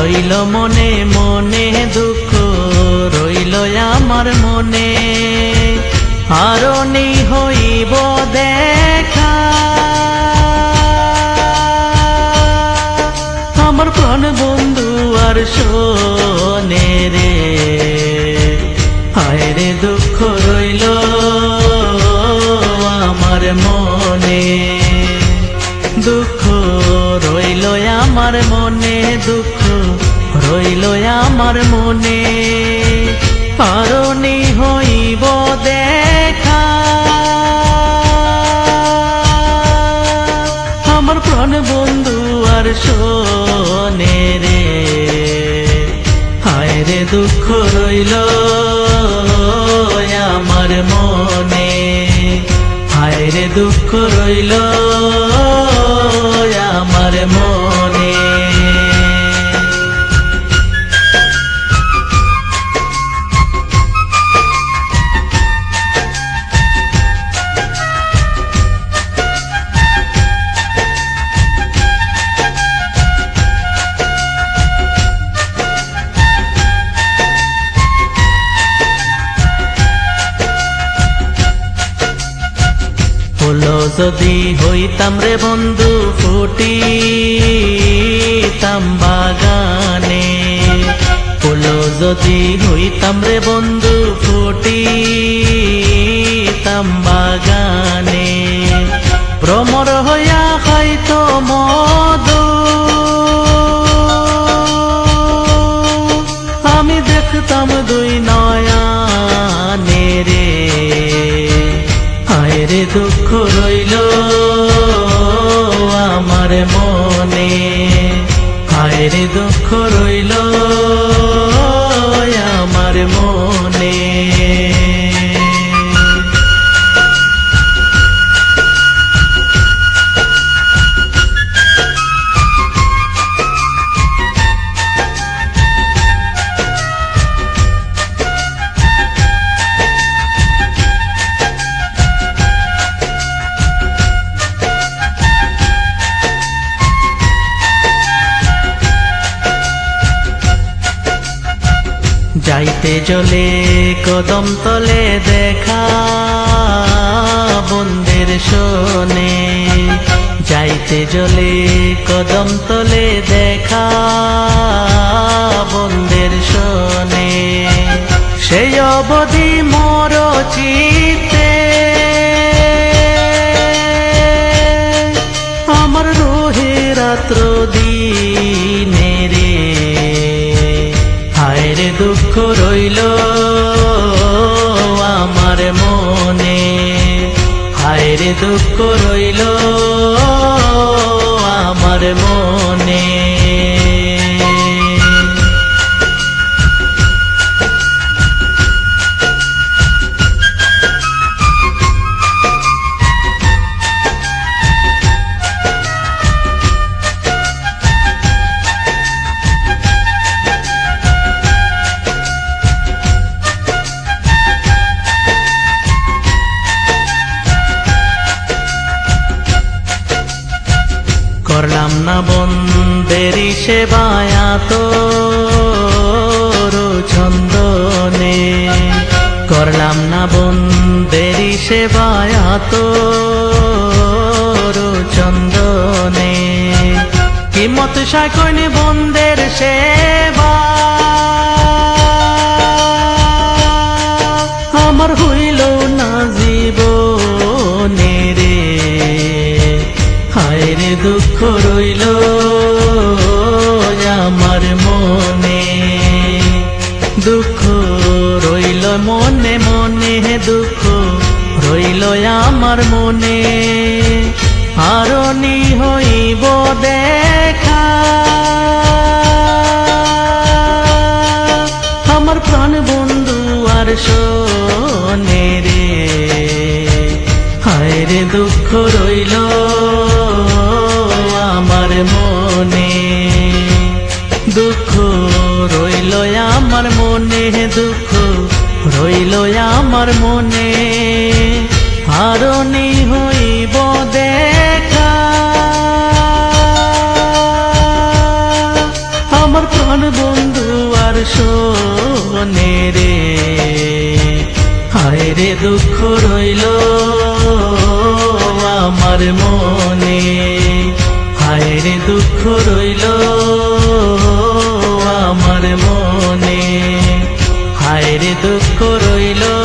রইল মনে মনে দুঃখ রইল আমার মনে আরনি হইব দেখা আমার প্রাণ বন্ধু আর শোনে রে হায় রে দুঃখ রইল আমার মনে দুঃখ রইল আমার মনে দুঃখ রইল আমার মনে আরনি হইব দেখা আমার প্রাণ বন্ধু আর শোনে রে হায় রে দুঃখ রইল আমার মনে হায় রে দুঃখ রইল আমার মনে ফুলো যদি হইতাম রে বন্ধু ফুটিতাম বাগানে ফুলো যদি হইতাম রে বন্ধু ফুটিতাম বাগানে ভ্রমর হইয়া হয়তো মধু আমি দেখতাম দুই নয়নে রে হায় রে দুঃখ রইল আমার মনে হায় রে দুঃখ রইল আমার মনে যাইতে জলে কদম তলে দেখা বন্দের শোনে যাইতে জলে কদম তলে দেখা বন্দের শোনে সেই অবধি মোর চিতে আমার রোহে রাত্র দিনে রে হায় রে দুঃখ রইল আমার মনে হায় রে দুঃখ রইল আমার মনে করলাম না বন্দেরি সেবায়া তোর চন্দনে করলাম না বন্দেরি সেবায়া তোর চন্দনে কিমত সাকনে বন্দের সেবা আমার হইল না জীবনে রে হায় রে দুঃখ রইল আমার মনে দুঃখ রইল মনে মনে দুঃখ রইল আমার মনে আরনি হইব দেখা আমার প্রাণ বন্ধু আর শোনে রে হায় রে দুঃখ রইল আমার মনে দুঃখ রইল আমার মনে দুঃখ রইল আমার মনে আরনি হইব দেখা আমার প্রাণ শোনে রে। হায় রে দুঃখ রইল আমার মনে, হায় রে দুঃখ রইল আমার মনে, হায় রে দুঃখ রইল